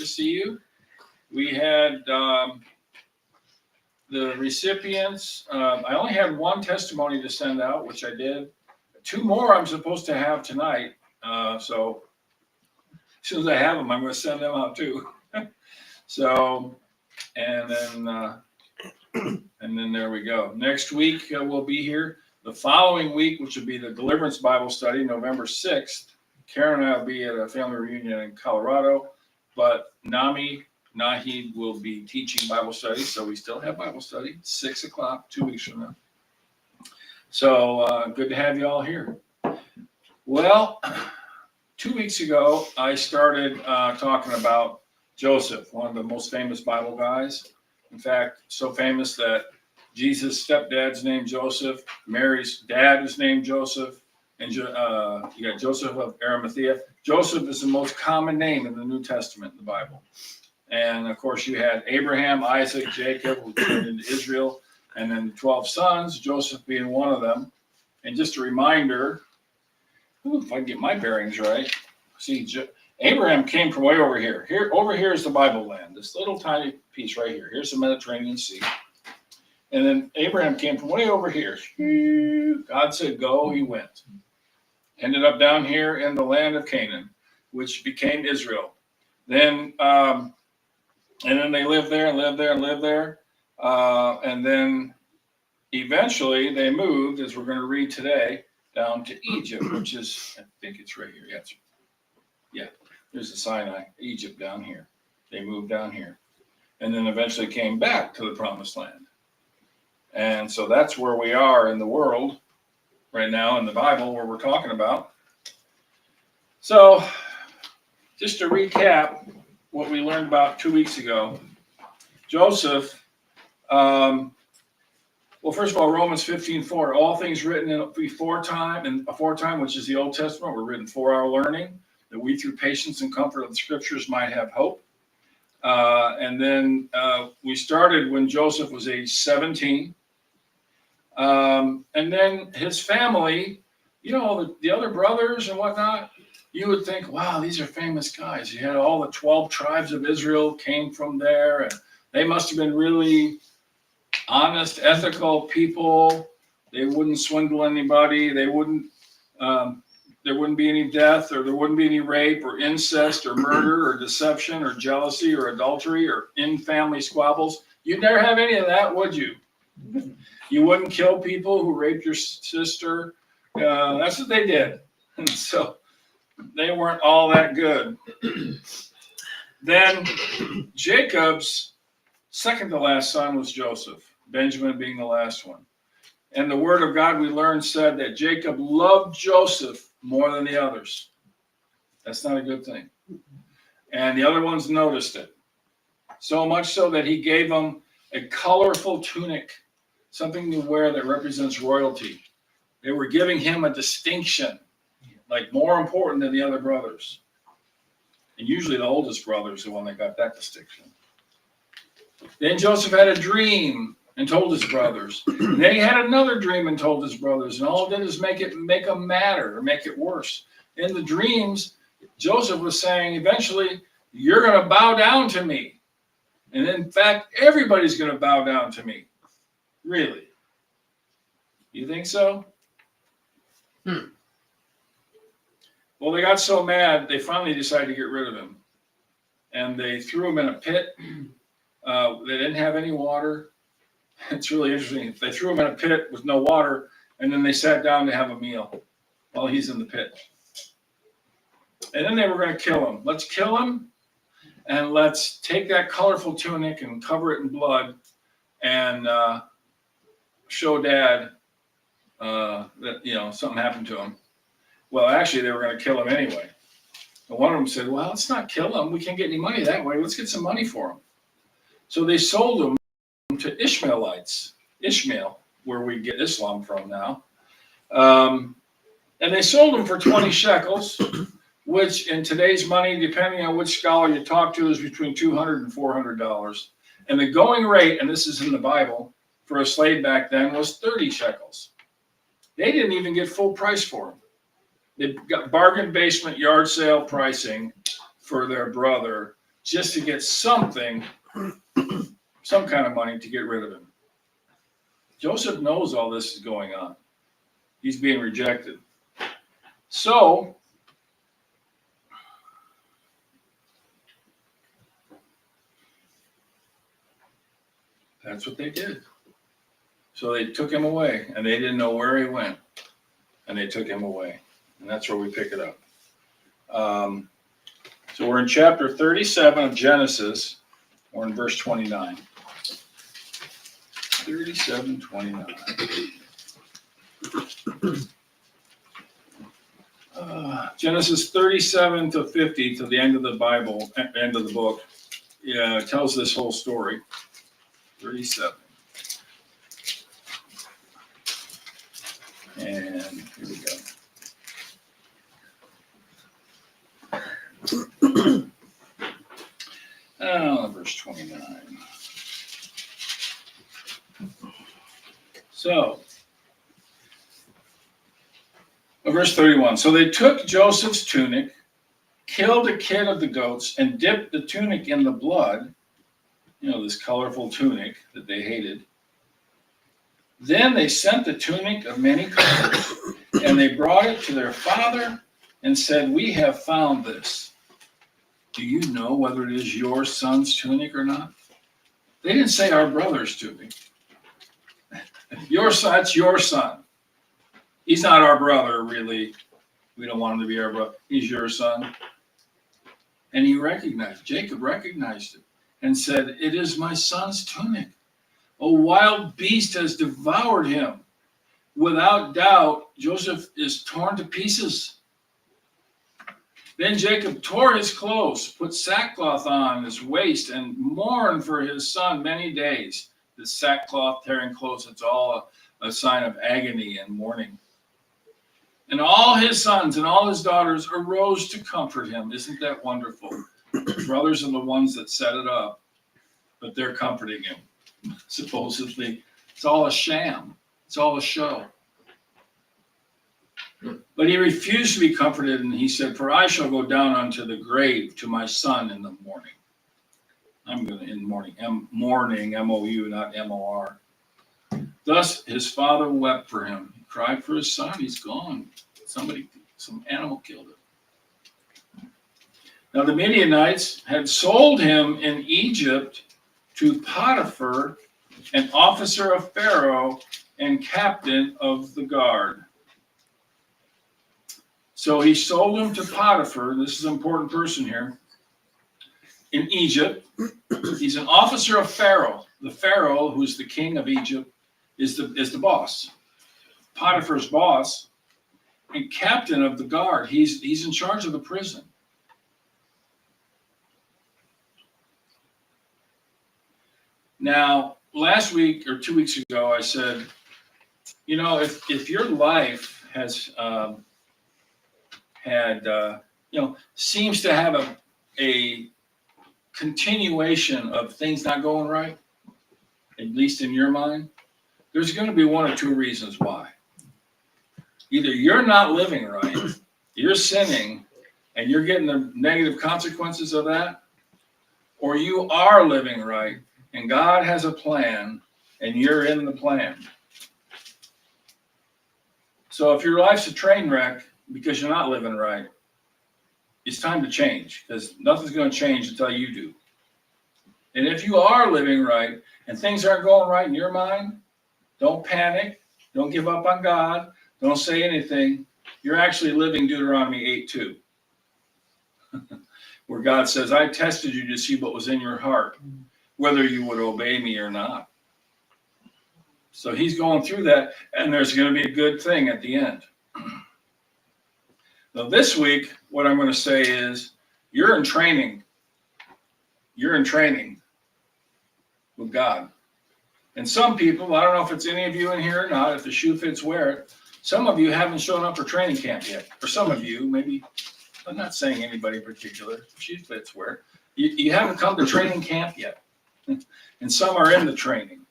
to see you. We had the recipients. I only had one testimony to send out, which I did. 2 more I'm supposed to have tonight. So as soon as I have them, I'm going to send them out too. So, and then there we go. Next week we'll be here. The following week, which will be the Deliverance Bible Study, November 6th, Karen and I will be at a family reunion in Colorado, but Nahid will be teaching Bible study, so we still have Bible study, 6 o'clock, 2 weeks from now. So good to have you all here. Well, 2 weeks ago, I started talking about Joseph, one of the most famous Bible guys. In fact, so famous that Jesus' stepdad's named Joseph, Mary's dad is named Joseph, and you got Joseph of Arimathea. Joseph is the most common name in the New Testament in the Bible. And of course, you had Abraham, Isaac, Jacob, who turned into Israel, and then the 12 sons, Joseph being one of them. And just a reminder, if I can get my bearings right, see, Abraham came from way over here. Over here is the Bible land, this little tiny piece right here. Here's the Mediterranean Sea. And then Abraham came from way over here. God said, go, he went. Ended up down here in the land of Canaan, which became Israel. Then, and then they lived there and lived there and lived there. And then eventually they moved, as we're going to read today, down to Egypt, which is, I think it's right here. Yeah, there's the Sinai, Egypt down here. They moved down here. And then eventually came back to the Promised Land. And so that's where we are in the world right now in the Bible, where we're talking about. So just to recap what we learned about 2 weeks ago, Joseph, well, first of all, Romans 15:4, all things written in aforetime, which is the Old Testament, were written for our learning, that we through patience and comfort of the scriptures might have hope. And then we started when Joseph was age 17. And then his family, you know, the other brothers and whatnot, you would think, wow, these are famous guys. You had all the 12 tribes of Israel came from there, and they must have been really honest, ethical people. They wouldn't swindle anybody. They wouldn't, there wouldn't be any death, or there wouldn't be any rape or incest or murder or deception or jealousy or adultery or in-family squabbles. You'd never have any of that, would you? You wouldn't kill people who raped your sister. That's what they did. And so they weren't all that good. Then Jacob's second to last son was Joseph, Benjamin being the last one. And the word of God we learned said that Jacob loved Joseph more than the others. That's not a good thing. And the other ones noticed it. So much so that he gave them a colorful tunic, something to wear that represents royalty. They were giving him a distinction, like more important than the other brothers. And usually the oldest brother is the one that got that distinction. Then Joseph had a dream and told his brothers. And then he had another dream and told his brothers. And all it did is make them madder or make it worse. In the dreams, Joseph was saying, eventually, you're going to bow down to me. And in fact, everybody's going to bow down to me. Really? You think so? Well, they got so mad, they finally decided to get rid of him. And they threw him in a pit. They didn't have any water. It's really interesting. They threw him in a pit with no water, and then they sat down to have a meal while he's in the pit. And then they were going to kill him. Let's kill him, and let's take that colorful tunic and cover it in blood and show Dad that, you know, something happened to him. Well, actually, they were going to kill him anyway. And one of them said, well, let's not kill him. We can't get any money that way. Let's get some money for him. So they sold him to Ishmaelites, Ishmael, where we get Islam from now. And they sold him for 20 shekels, which in today's money, depending on which scholar you talk to, is between $200 and $400. And the going rate, and this is in the Bible, for a slave back then was 30 shekels. They didn't even get full price for him. They got bargain basement yard sale pricing for their brother just to get something, some kind of money to get rid of him. Joseph knows all this is going on. He's being rejected. So, that's what they did. So they took him away, and they didn't know where he went, and they took him away. And that's where we pick it up. So we're in chapter 37 of Genesis. We're in verse 29. 37:29. Genesis 37 to 50 to the end of the Bible, end of the book, tells this whole story. 37. And here we go. Verse 29. So, verse 31. So they took Joseph's tunic, killed a kid of the goats, and dipped the tunic in the blood, this colorful tunic that they hated. Then they sent the tunic of many colors, and they brought it to their father and said, "We have found this. Do you know whether it is your son's tunic or not?" They didn't say our brother's tunic. Your son, it's your son. He's not our brother, really. We don't want him to be our brother. He's your son. And Jacob recognized it and said, "It is my son's tunic. A wild beast has devoured him." Without doubt, Joseph is torn to pieces. Then Jacob tore his clothes, put sackcloth on his waist, and mourned for his son many days. The sackcloth, tearing clothes, it's all a sign of agony and mourning. And all his sons and all his daughters arose to comfort him. Isn't that wonderful? The brothers are the ones that set it up, but they're comforting him. Supposedly, it's all a sham. It's all a show. But he refused to be comforted, and he said, "For I shall go down unto the grave to my son in the morning." Mourning, M-O-U, not M-O-R. Thus his father wept for him. He cried for his son. He's gone. Some animal killed him. Now the Midianites had sold him in Egypt to Potiphar, an officer of Pharaoh and captain of the guard. So he sold him to Potiphar. This is an important person here. In Egypt, he's an officer of Pharaoh. The Pharaoh, who's the king of Egypt, is the boss. Potiphar's boss and captain of the guard. He's in charge of the prison. Now, last week or 2 weeks ago, I said, if your life has seems to have a continuation of things not going right, at least in your mind, there's going to be one or two reasons why. Either you're not living right, you're sinning, and you're getting the negative consequences of that, or you are living right, and God has a plan, and you're in the plan. So if your life's a train wreck because you're not living right, it's time to change, because nothing's going to change until you do. And if you are living right and things aren't going right in your mind, don't panic. Don't give up on God. Don't say anything. You're actually living Deuteronomy 8:2, where God says, "I tested you to see what was in your heart, whether you would obey me or not." So he's going through that, and there's going to be a good thing at the end. Now, this week, what I'm going to say is, you're in training. You're in training with God. And some people, I don't know if it's any of you in here or not, if the shoe fits, wear it. Some of you haven't shown up for training camp yet. Or some of you, maybe, I'm not saying anybody in particular, if the shoe fits, wear it. You haven't come to training camp yet. And some are in the training.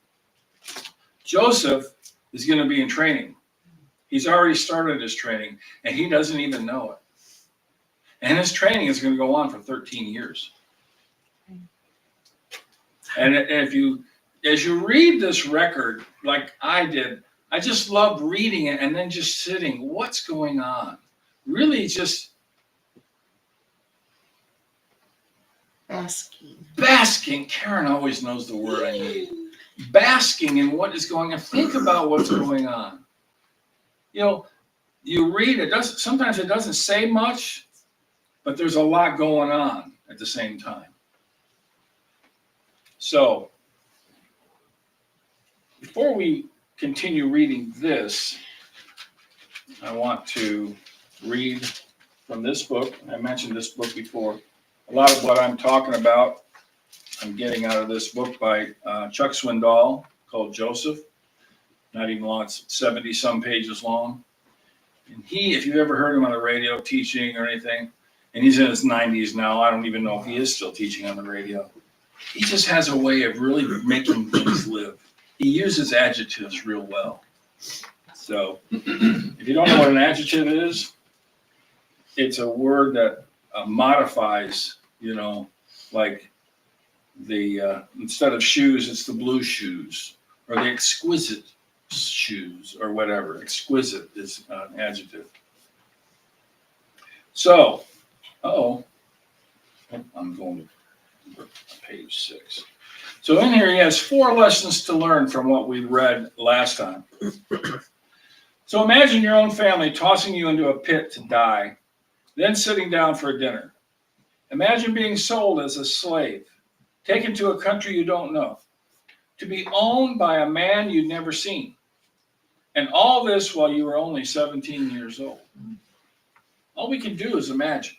Joseph is going to be in training. He's already started his training, and he doesn't even know it. And his training is going to go on for 13 years. And if you, as you read this record, like I did, I just loved reading it and then just sitting, what's going on? Really just basking. Karen always knows the word I need. Basking in what is going on. Think about what's going on. You know, you read it, sometimes it doesn't say much, but there's a lot going on at the same time. So, before we continue reading this, I want to read from this book. I mentioned this book before. A lot of what I'm talking about, I'm getting out of this book by Chuck Swindoll called Joseph. Not even long, it's 70-some pages long. And he, if you've ever heard him on the radio teaching or anything, and he's in his 90s now, I don't even know if he is still teaching on the radio. He just has a way of really making things live. He uses adjectives real well. So, if you don't know what an adjective is, it's a word that modifies, like the, instead of shoes, it's the blue shoes, or the exquisite shoes, or whatever. Exquisite is an adjective. So, I'm going to page 6. So in here, he has 4 lessons to learn from what we read last time. So imagine your own family tossing you into a pit to die, then sitting down for a dinner. Imagine being sold as a slave, taken to a country you don't know, to be owned by a man you'd never seen. And all this while you were only 17 years old. All we can do is imagine.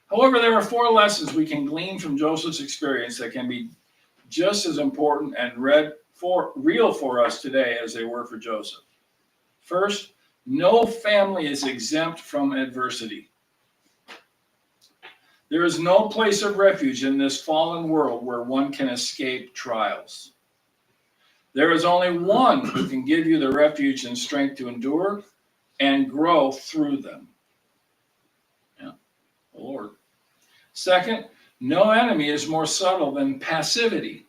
However, there are 4 lessons we can glean from Joseph's experience that can be just as important and real for us today as they were for Joseph. First, no family is exempt from adversity. There is no place of refuge in this fallen world where one can escape trials. There is only one who can give you the refuge and strength to endure and grow through them. Yeah, the Lord. Second, no enemy is more subtle than passivity.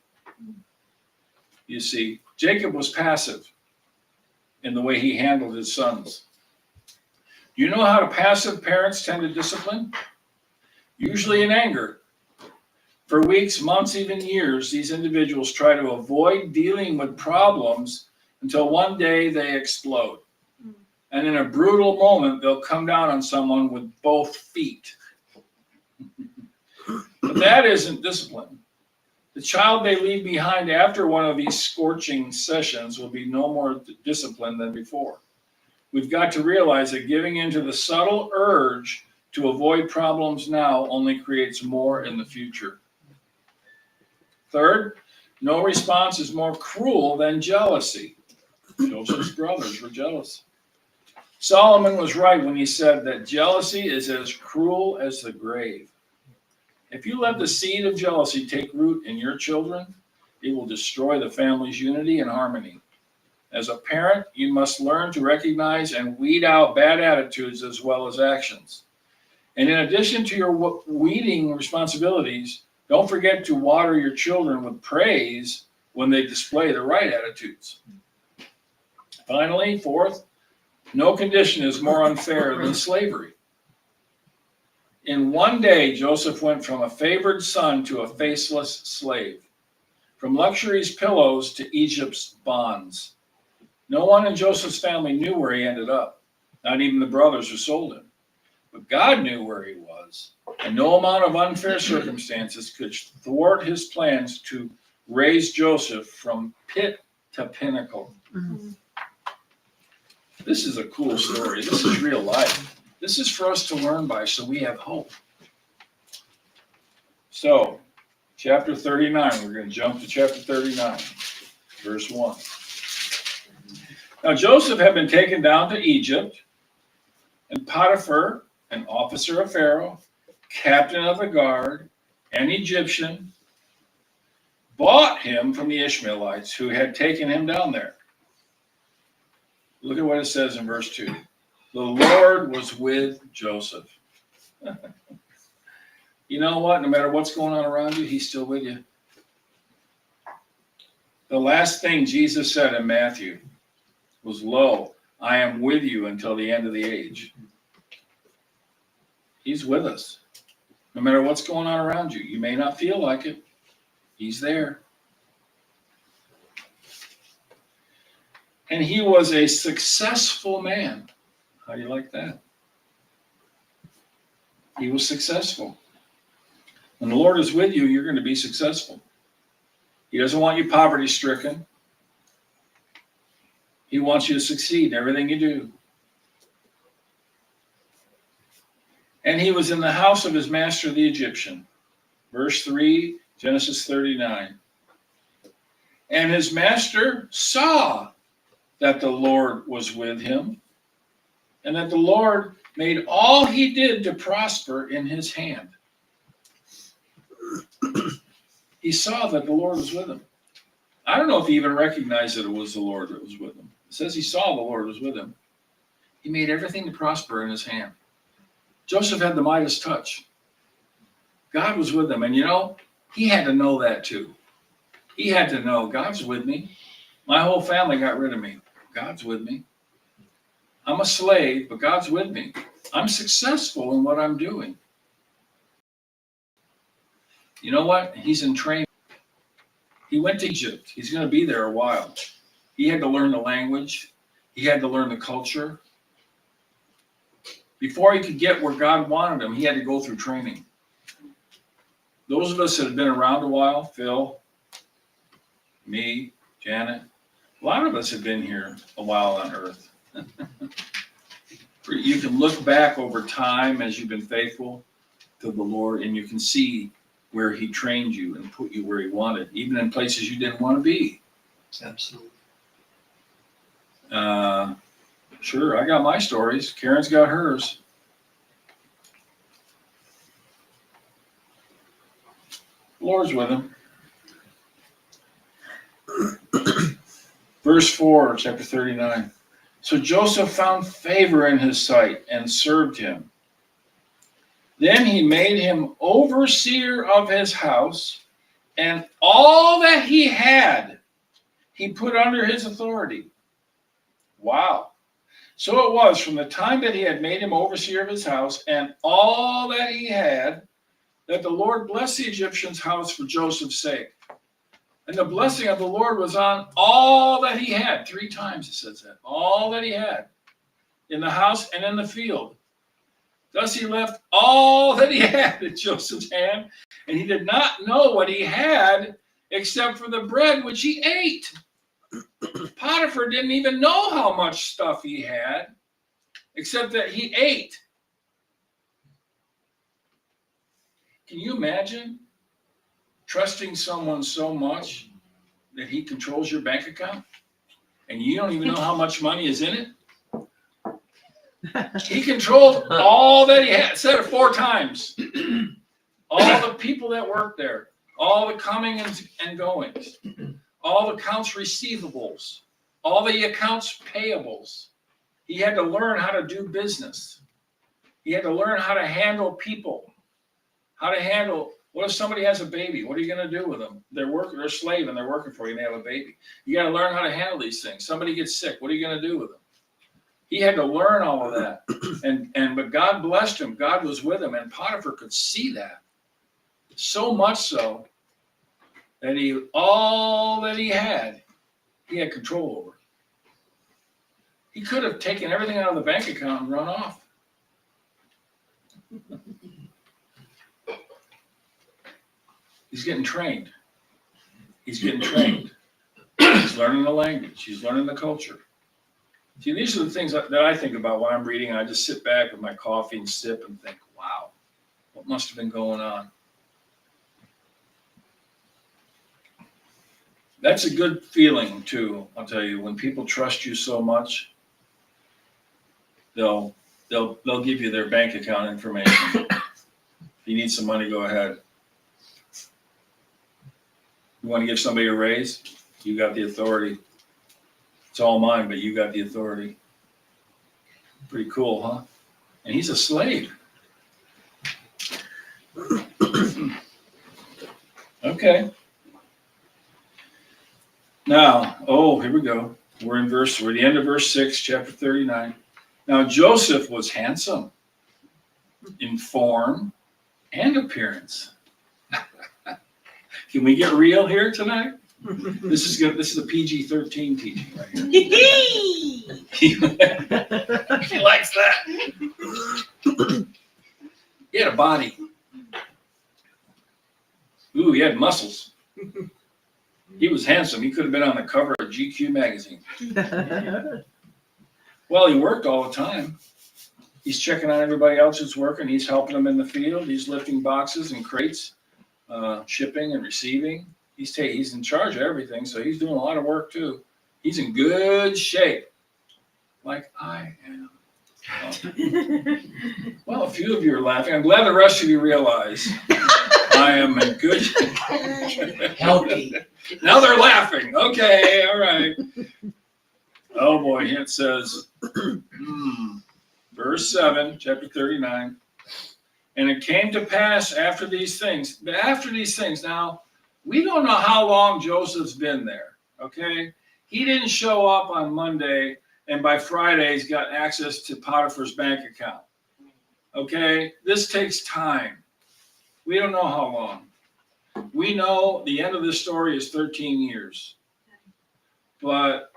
You see, Jacob was passive in the way he handled his sons. Do you know how passive parents tend to discipline? Usually in anger. For weeks, months, even years, these individuals try to avoid dealing with problems until one day they explode. And in a brutal moment, they'll come down on someone with both feet. But that isn't discipline. The child they leave behind after one of these scorching sessions will be no more disciplined than before. We've got to realize that giving in to the subtle urge to avoid problems now only creates more in the future. Third, no response is more cruel than jealousy. Joseph's brothers were jealous. Solomon was right when he said that jealousy is as cruel as the grave. If you let the seed of jealousy take root in your children, it will destroy the family's unity and harmony. As a parent, you must learn to recognize and weed out bad attitudes as well as actions. And in addition to your weeding responsibilities, don't forget to water your children with praise when they display the right attitudes. Finally, fourth, no condition is more unfair than slavery. In one day, Joseph went from a favored son to a faceless slave, from luxury's pillows to Egypt's bonds. No one in Joseph's family knew where he ended up, not even the brothers who sold him. But God knew where he was, and no amount of unfair circumstances could thwart his plans to raise Joseph from pit to pinnacle. Mm-hmm. This is a cool story. This is real life. This is for us to learn by, so we have hope. So, chapter 39, we're going to jump to chapter 39, verse 1. Now, Joseph had been taken down to Egypt, and Potiphar, an officer of Pharaoh, captain of the guard, an Egyptian, bought him from the Ishmaelites who had taken him down there. Look at what it says in verse 2. The Lord was with Joseph. you know what? No matter what's going on around you, he's still with you. The last thing Jesus said in Matthew was, "Lo, I am with you until the end of the age." He's with us. No matter what's going on around you. You may not feel like it. He's there. And he was a successful man. How do you like that? He was successful. When the Lord is with you, you're going to be successful. He doesn't want you poverty-stricken. He wants you to succeed in everything you do. And he was in the house of his master, the Egyptian. Verse 3, Genesis 39. And his master saw that the Lord was with him, and that the Lord made all he did to prosper in his hand. He saw that the Lord was with him. I don't know if he even recognized that it was the Lord that was with him. It says he saw the Lord was with him. He made everything to prosper in his hand. Joseph had the Midas touch. God was with him. And you know, he had to know that too. He had to know, God's with me. My whole family got rid of me. God's with me. I'm a slave, but God's with me. I'm successful in what I'm doing. You know what? He's in training. He went to Egypt. He's going to be there a while. He had to learn the language. He had to learn the culture. Before he could get where God wanted him, he had to go through training. Those of us that have been around a while, Phil, me, Janet, a lot of us have been here a while on earth. You can look back over time as you've been faithful to the Lord, and you can see where he trained you and put you where he wanted, even in places you didn't want to be. Absolutely. Sure, I got my stories. Karen's got hers. The Lord's with him. Verse 4, chapter 39. So Joseph found favor in his sight and served him. Then he made him overseer of his house, and all that he had, he put under his authority. Wow. So it was from the time that he had made him overseer of his house and all that he had, that the Lord blessed the Egyptian's house for Joseph's sake. And the blessing of the Lord was on all that he had. 3 times it says that. All that he had in the house and in the field. Thus he left all that he had in Joseph's hand, and he did not know what he had except for the bread which he ate. Potiphar didn't even know how much stuff he had, except that he ate. Can you imagine trusting someone so much that he controls your bank account and you don't even know how much money is in it? He controlled all that he had. Said it 4 times. All the people that worked there, all the coming and goings, all the accounts receivables, all the accounts payables. He had to learn how to do business. He had to learn how to handle people. How to handle, what if somebody has a baby? What are you going to do with them? They're a slave and they're working for you and they have a baby. You got to learn how to handle these things. Somebody gets sick. What are you going to do with them? He had to learn all of that. But God blessed him. God was with him. And Potiphar could see that. So much so that all that he had control over. He could have taken everything out of the bank account and run off. He's getting trained. He's getting trained. He's learning the language. He's learning the culture. See, these are the things that I think about when I'm reading. I just sit back with my coffee and sip and think, wow, what must have been going on? That's a good feeling, too, I'll tell you. When people trust you so much, they'll give you their bank account information. If you need some money, go ahead. You want to give somebody a raise? You got the authority. It's all mine, but you got the authority. Pretty cool, huh? And he's a slave. Okay. Now, here we go. We're the end of verse 6, chapter 39. Now, Joseph was handsome in form and appearance. Can we get real here tonight? This is good. This is a PG-13 teaching right here. He likes that. He had a body. Ooh, he had muscles. He was handsome. He could have been on the cover of GQ magazine. Well, he worked all the time. He's checking on everybody else who's working. He's helping them in the field. He's lifting boxes and crates, shipping and receiving. He's in charge of everything, so he's doing a lot of work too. He's in good shape, like I am. Well, a few of you are laughing. I'm glad the rest of you realize I am in good shape. Healthy. Now they're laughing. Okay, all right. Oh boy, it says, verse 7, chapter 39. And it came to pass after these things. Now, we don't know how long Joseph's been there, okay? He didn't show up on Monday and by Friday he's got access to Potiphar's bank account, okay? This takes time. We don't know how long. We know the end of this story is 13 years. But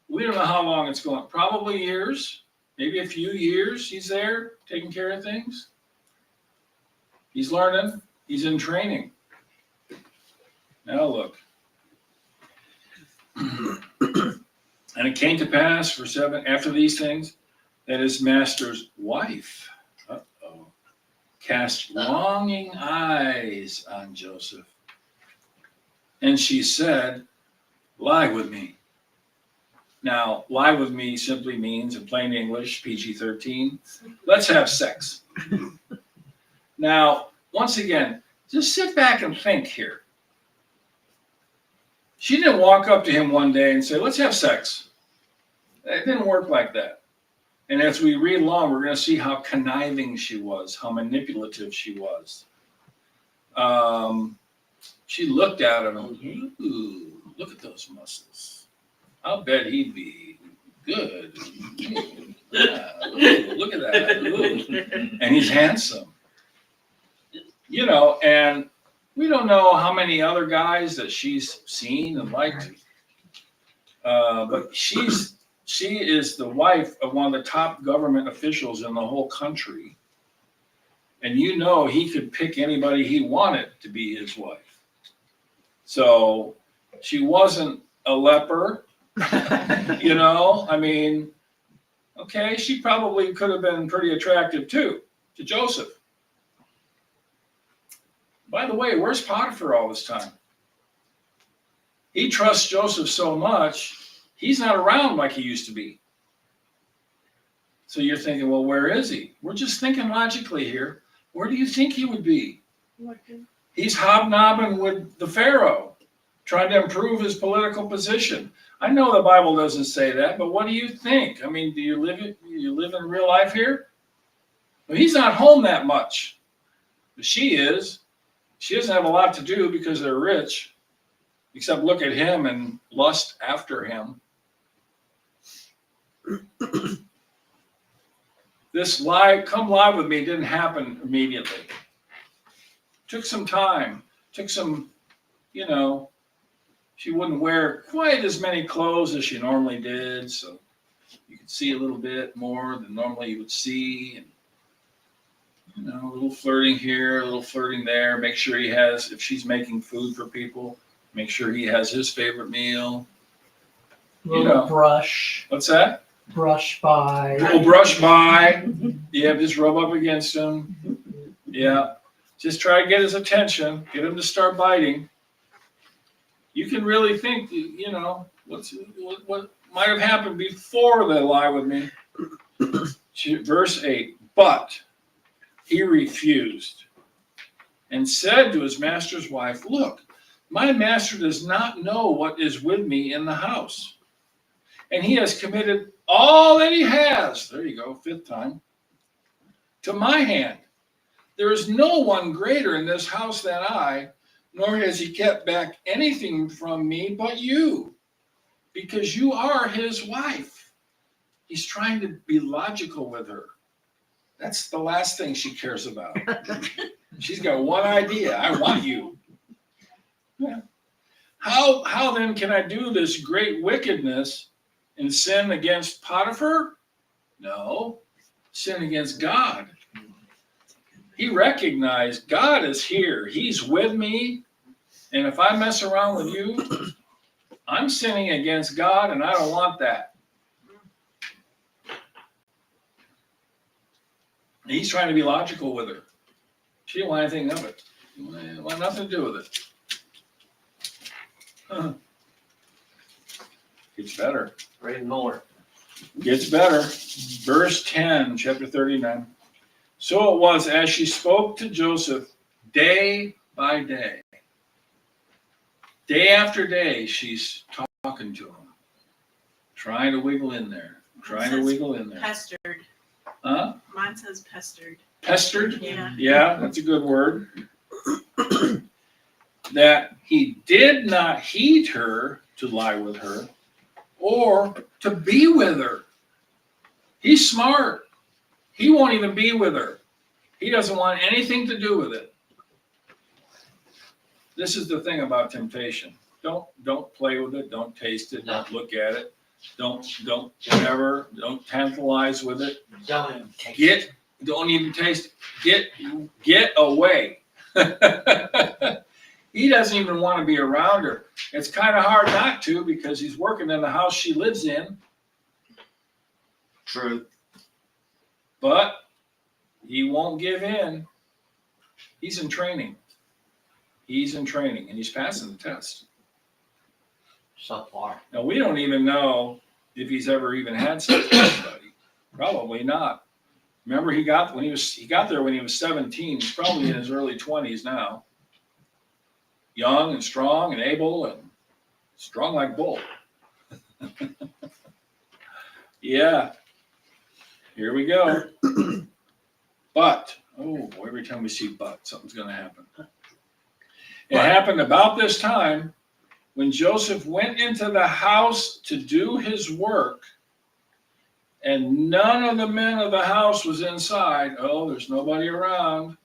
we don't know how long it's going. Probably years, maybe a few years he's there taking care of things. He's learning. He's in training. Now look. And it came to pass, verse 7, after these things, that his master's wife cast longing eyes on Joseph. And she said, lie with me. Now, lie with me simply means, in plain English, PG-13, let's have sex. Now, once again, just sit back and think here. She didn't walk up to him one day and say, let's have sex. It didn't work like that. And as we read along, we're going to see how conniving she was, how manipulative she was. She looked at him and, ooh, look at those muscles. I'll bet he'd be good. Yeah, ooh, look at that. Ooh. And he's handsome. You know, and we don't know how many other guys that she's seen and liked. But she is the wife of one of the top government officials in the whole country. And you know he could pick anybody he wanted to be his wife. So she wasn't a leper. You know, I mean, okay, she probably could have been pretty attractive too to Joseph. By the way, where's Potiphar all this time? He trusts Joseph so much, he's not around like he used to be. So you're thinking, well, where is he? We're just thinking logically here. Where do you think he would be? He's hobnobbing with the Pharaoh, trying to improve his political position. I know the Bible doesn't say that, but what do you think? I mean, do you live in real life here? Well, he's not home that much. But she is. She doesn't have a lot to do because they're rich, except look at him and lust after him. This come live with me didn't happen immediately. Took some time, you know, she wouldn't wear quite as many clothes as she normally did, so you could see a little bit more than normally you would see. And, you know, a little flirting here, a little flirting there. Make sure he has, if she's making food for people, make sure he has his favorite meal. Little brush. What's that? Brush by. Little brush by. Yeah, just rub up against him. Yeah. Just try to get his attention. Get him to start biting. You can really think, you know, what might have happened before they lie with me. Verse 8. But he refused and said to his master's wife, look, my master does not know what is with me in the house. And he has committed all that he has, there you go, fifth time, to my hand. there is no one greater in this house than I, nor has he kept back anything from me but you, because you are his wife. He's trying to be logical with her. That's the last thing she cares about. She's got one idea. I want you. Yeah. How then can I do this great wickedness and sin against Potiphar? No, sin against God. He recognized God is here. He's with me. And if I mess around with you, I'm sinning against God, and I don't want that. And he's trying to be logical with her. She didn't want anything of it. She wanted nothing to do with it. Huh. Gets better. Read more. Gets better. Verse 10, chapter 39. So it was as she spoke to Joseph day by day. Day after day, she's talking to him. Trying to wiggle in there. Pestered. Huh? Mine says pestered. Pestered? Yeah. Yeah, that's a good word. That he did not heed her to lie with her or to be with her. He's smart. He won't even be with her. He doesn't want anything to do with it. This is the thing about temptation. Don't play with it. Don't taste it. Don't look at it. Don't whatever. Don't tantalize with it. Don't even taste it. Get away. He doesn't even want to be around her. It's kind of hard not to because he's working in the house she lives in. True. But he won't give in. He's in training. And he's passing the test. So far. Now, we don't even know if he's ever even had sex with anybody. Probably not. Remember, he got there when he was 17. He's probably in his early 20s now. Young and strong and able and strong like bull. Yeah. Here we go. But, oh boy, every time we see but, something's going to happen. It happened about this time when Joseph went into the house to do his work, and none of the men of the house was inside. Oh, there's nobody around.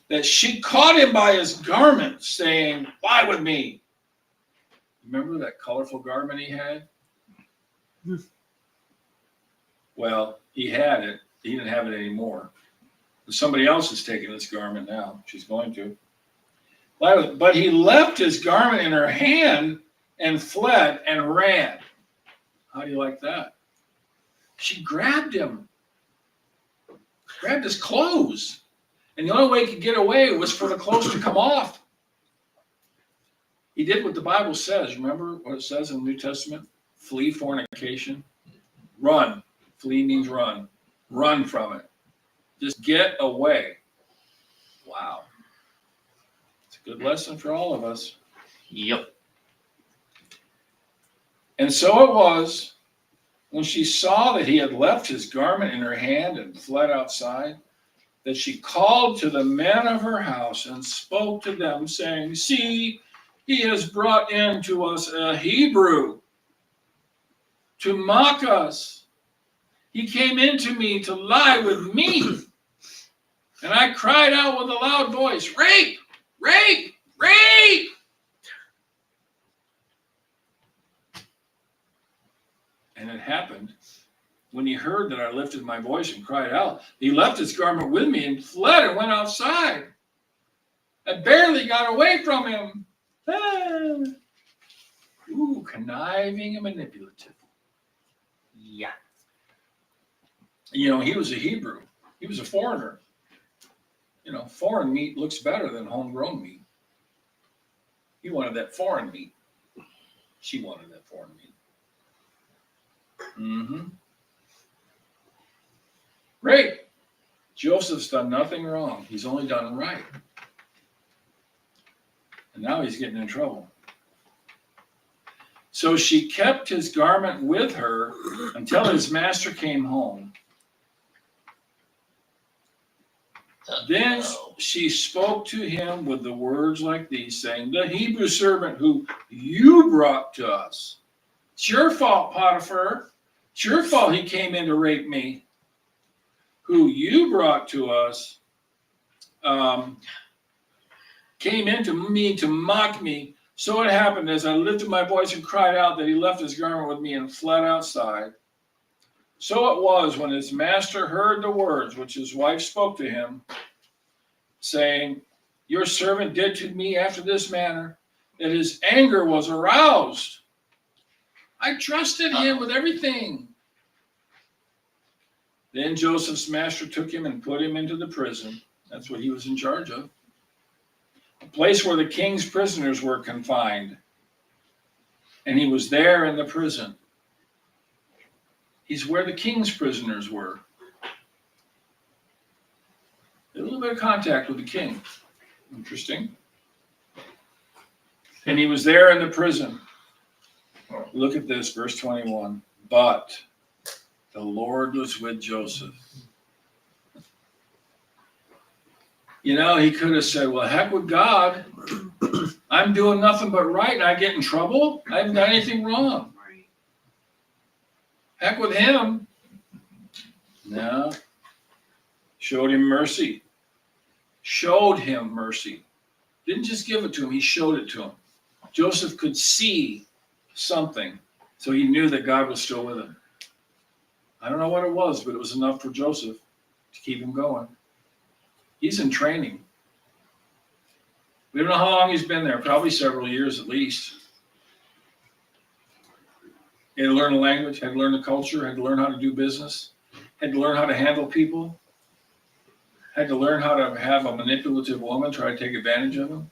That she caught him by his garment, saying, "Lie with me." Remember that colorful garment he had? Well, he had it. He didn't have it anymore. Somebody else is taking this garment now. She's going to. But he left his garment in her hand and fled and ran. How do you like that? She grabbed him. Grabbed his clothes. And the only way he could get away was for the clothes to come off. He did what the Bible says. Remember what it says in the New Testament? Flee fornication. Run. Flee means run. Run from it. Just get away. Wow. It's a good lesson for all of us. Yep. And so it was, when she saw that he had left his garment in her hand and fled outside, that she called to the men of her house and spoke to them, saying, "See, he has brought in to us a Hebrew to mock us. He came into me to lie with me. And I cried out with a loud voice, 'Rape! Rape! Rape!' And it happened when he heard that I lifted my voice and cried out. He left his garment with me and fled and went outside. I barely got away from him." Ooh, conniving and manipulative. Yeah. You know, he was a Hebrew. He was a foreigner. You know, foreign meat looks better than homegrown meat. He wanted that foreign meat. She wanted that foreign meat. Great. Joseph's done nothing wrong. He's only done right. And now he's getting in trouble. So she kept his garment with her until his master came home. Then she spoke to him with the words like these, saying, the Hebrew servant who you brought to us. It's your fault, Potiphar. It's your fault he came in to rape me. Who you brought to us came into me to mock me. So it happened as I lifted my voice and cried out that he left his garment with me and fled outside. So it was when his master heard the words which his wife spoke to him, saying, your servant did to me after this manner, that his anger was aroused. I trusted him with everything. Then Joseph's master took him and put him into the prison. That's what he was in charge of. A place where the king's prisoners were confined. And he was there in the prison. He's where the king's prisoners were. A little bit of contact with the king. Interesting. And he was there in the prison. Look at this, verse 21. But the Lord was with Joseph. You know, he could have said, well, heck with God. I'm doing nothing but right and I get in trouble. I haven't done anything wrong. Right. Heck with him. No. Showed him mercy. Showed him mercy. Didn't just give it to him, he showed it to him. Joseph could see something, so he knew that God was still with him. I don't know what it was, but it was enough for Joseph to keep him going. He's in training. We don't know how long he's been there, probably several years at least. He had to learn the language, had to learn the culture, had to learn how to do business, had to learn how to handle people, had to learn how to have a manipulative woman try to take advantage of him.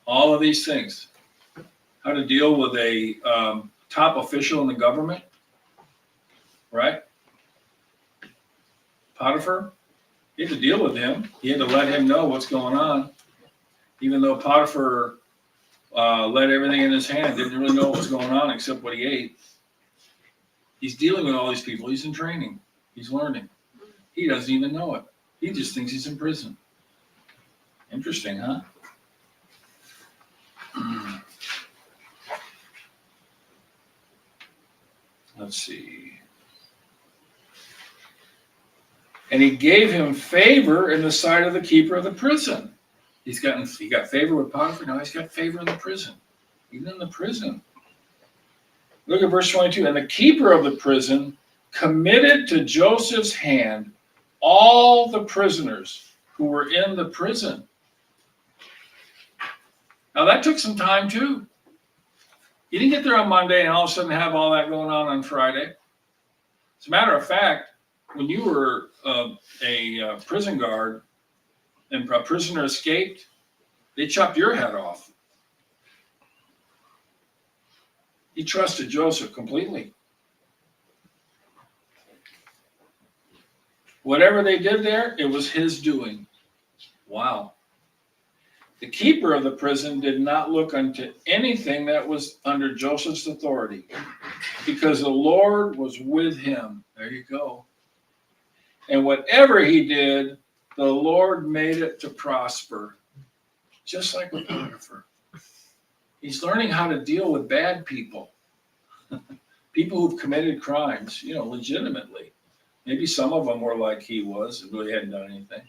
All of these things. How to deal with a top official in the government, right? Potiphar, he had to deal with him. He had to let him know what's going on. Even though Potiphar let everything in his hand, didn't really know what was going on except what he ate. He's dealing with all these people. He's in training. He's learning. He doesn't even know it. He just thinks he's in prison. Interesting, huh? Let's see. And he gave him favor in the sight of the keeper of the prison. He got favor with Potiphar. Now he's got favor in the prison. Even in the prison. Look at verse 22. And the keeper of the prison committed to Joseph's hand all the prisoners who were in the prison. Now that took some time too. He didn't get there on Monday and all of a sudden have all that going on Friday. As a matter of fact, when you were a prison guard and a prisoner escaped, they chopped your head off. He trusted Joseph completely. Whatever they did there, it was his doing. Wow. The keeper of the prison did not look unto anything that was under Joseph's authority, because the Lord was with him. There you go. And whatever he did, the Lord made it to prosper, just like with Potiphar. He's learning how to deal with bad people, people who've committed crimes, legitimately. Maybe some of them were like he was and really hadn't done anything.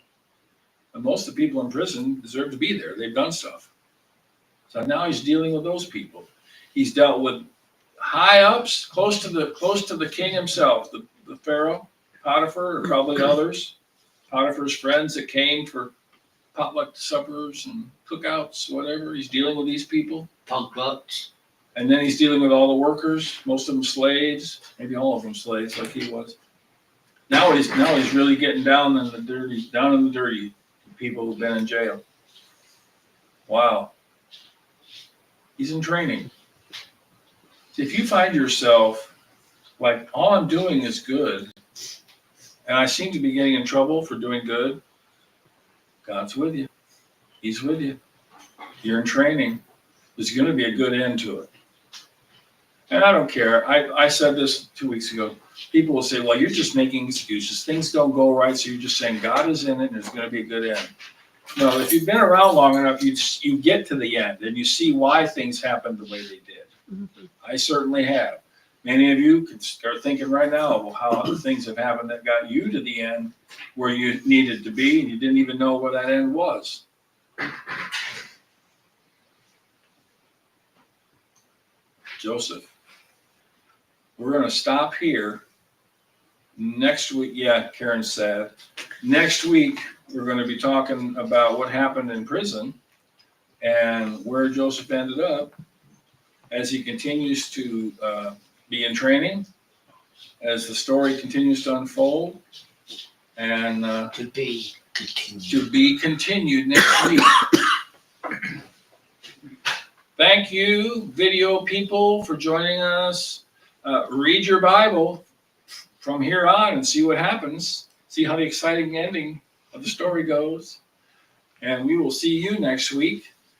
But most of the people in prison deserve to be there. They've done stuff. So now he's dealing with those people. He's dealt with high ups, close to the king himself, the Pharaoh, Potiphar, or probably others. Potiphar's friends that came for potluck suppers and cookouts, whatever. He's dealing with these people. Potlucks. And then he's dealing with all the workers, most of them slaves, maybe all of them slaves like he was. Now he's really getting down in the dirty people who've been in jail. Wow. He's in training. See, if you find yourself like, all I'm doing is good, and I seem to be getting in trouble for doing good, God's with you. He's with you. You're in training. There's going to be a good end to it. And I don't care. I said this 2 weeks ago. People will say, well, you're just making excuses. Things don't go right, so you're just saying God is in it and there's going to be a good end. No, if you've been around long enough, you get to the end and you see why things happened the way they did. Mhm. I certainly have. Many of you can start thinking right now of how other things have happened that got you to the end where you needed to be and you didn't even know where that end was. Joseph. We're going to stop here. Next week, yeah, Karen said. Next week, we're going to be talking about what happened in prison and where Joseph ended up as he continues to be in training, as the story continues to unfold, and To be continued. to be continued next week. Thank you, video people, for joining us. Read your Bible from here on and see what happens. See how the exciting ending of the story goes. And we will see you next week.